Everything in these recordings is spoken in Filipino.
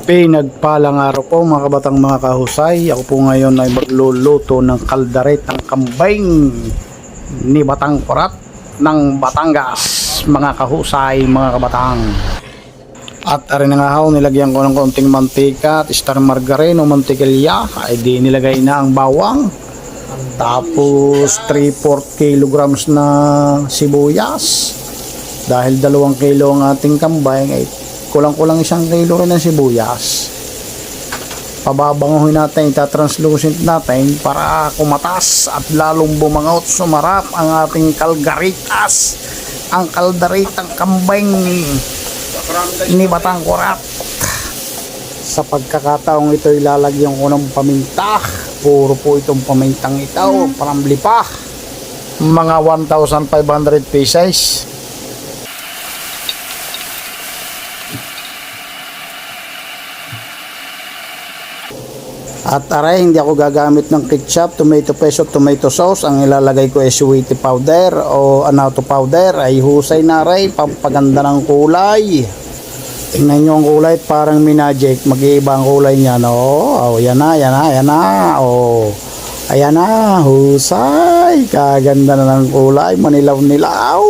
Pinagpalang araw po mga kabatang mga kahusay. Ako po ngayon ay magluluto ng kaldaretang kambing ni Batang Kurat ng Batangas, mga kahusay, mga kabatang. At arin na nga ho, nilagyan ko ng konting mantika at star margarine o mantikilya. Ay di nilagay na ang bawang. Tapos 3/4 kilograms na sibuyas. Dahil 2 kilo ang ating kambing ay kulang-kulang 1 kilo rin ng sibuyas. Pababanguhin natin, itatranslucent natin para kumatas at lalong bumangot, sumarap ang ating kalgaritas, ang kaldaritang kambing ni Batang Kurat. Sa pagkakataong ito ilalagyan ko ng paminta. Puro po itong pamintang ito, paramli pa. Mga 1,500 pesos. At aray, hindi ako gagamit ng ketchup, tomato paste o tomato sauce. Ang ilalagay ko ay sweetie powder o annatto powder. Ay husay na aray, pampaganda ng kulay. Tingnan nyo ang kulay, parang minagic. Mag-iiba ang kulay niya, no? Oh, yan na, yan na, yan na. Oh, ayan na, husay. Kaganda na ng kulay, manilaw-nilaw.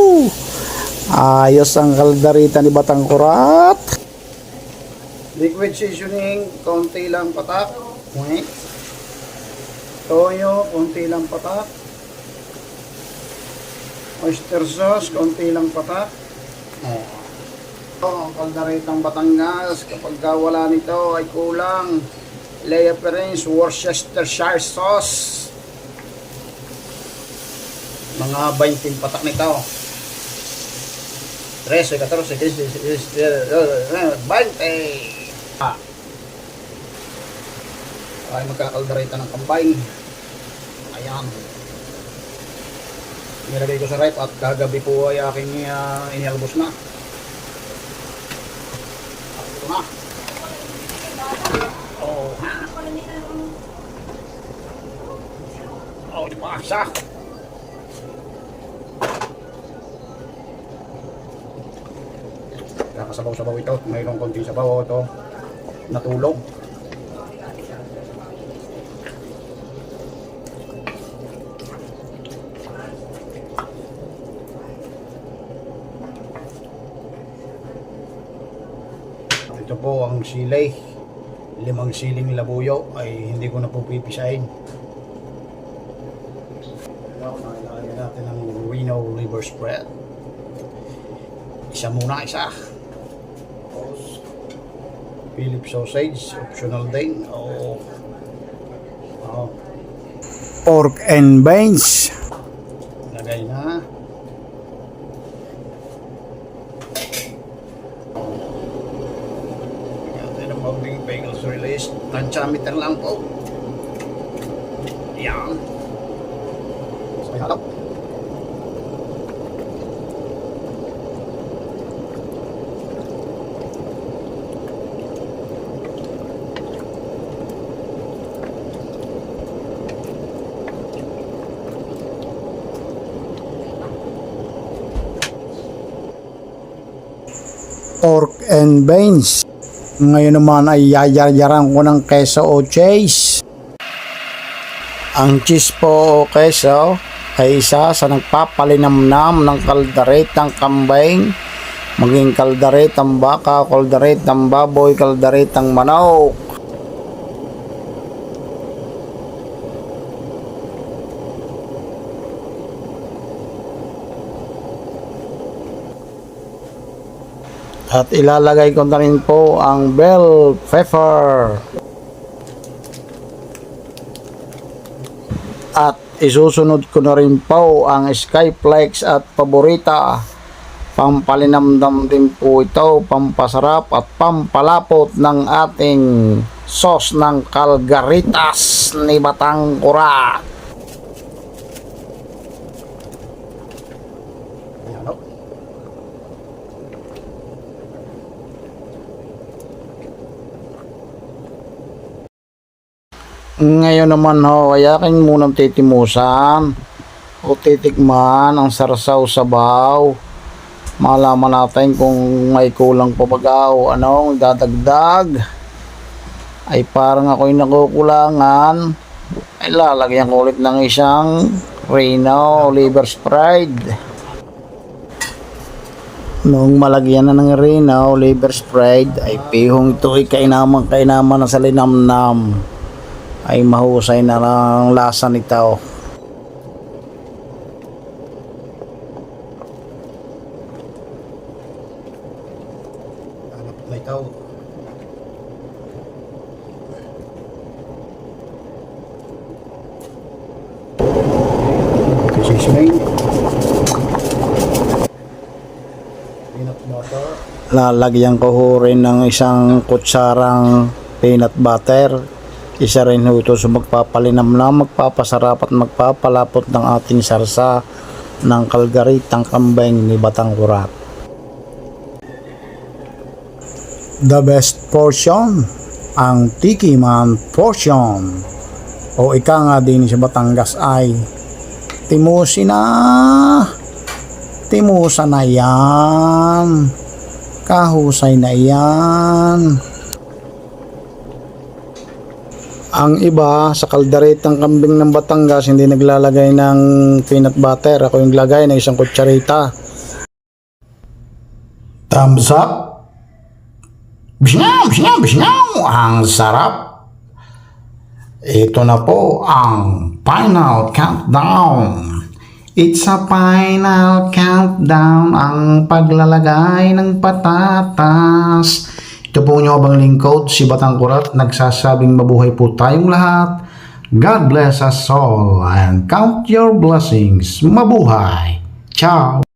Ayos ang kaldarita ni Batang Kurat. Liquid seasoning, konti lang patak. Toyo, konti lang patak. Oyster sauce, konti lang patak. Ang kaldaritang Batangas, kapag wala nito ay kulang. Lea Perrins Worcestershire sauce, mga 20 patak nito. 13, 14, 15, 20. Ay magkakaldarita ng kambay. Ayan, nilagay ko sa rep at kagabi po ay aking inialbos na. Ito na. Oh, di ba siya? Kakasabaw-sabaw ito. Mayroong konting sabaw ito natulog. Ito po ang silay, 5 siling labuyo ay hindi ko na po pipisahin. Ilagay natin ang Reno liver spread. Isa muna, isa. Tapos Philip sausage, optional din. Pork and beans. Lagay na. Bounding bagels release, tantiameter lang po. Yan. Sabay halap. Pork and beans. Ngayon naman ay yayaran ko ng keso o cheese. Ang cheese po o keso ay isa sa nagpapalinamnam ng kaldaretang kambing, maging kaldaretang baka, kaldaretang baboy, kaldaretang manok. At ilalagay ko na rin po ang bell pepper. At isusunod ko na rin po ang skyflakes at paborita. Pampalinamdam din po ito, pampasarap at pampalapot ng ating sauce ng kalgaritas ni Batang Kurat. Ngayon naman ho, ay aking munang titimusan o titikman ang sarsaw sabaw malaman natin kung may kulang pa baga o anong dadagdag. Ay parang ako'y nakukulangan, ay lalagyan ko ulit ng isang Reno liver spread. Noong malagyan na ng Reno liver spread, ay pihong ito ay kainaman na sa linamnam, ay mahusay na lang lasa nito. Lalagyan ko ho rin ng isang kutsarang peanut butter. Isa rin ho ito sa magpapalinamnam, magpapasarap at magpapalapot ng ating sarsa ng kalgaritang kambing ni Batangkurat. The best portion, ang Tikiman portion, o ika nga din sa Batangas ay timusa na yan, kahusay na yan. Ang iba sa kaldaritang kambing ng Batangas hindi naglalagay ng peanut butter, ako yung lagay ng isang kutsarita. Thumbs up. Bisnaw, bisnaw, bisnaw, ang sarap. Ito na po ang final countdown. It's a final countdown, ang paglalagay ng patatas. Ito po nyo abang lingkod, si Batangkurat, nagsasabing mabuhay po tayong lahat. God bless us all and count your blessings. Mabuhay. Ciao.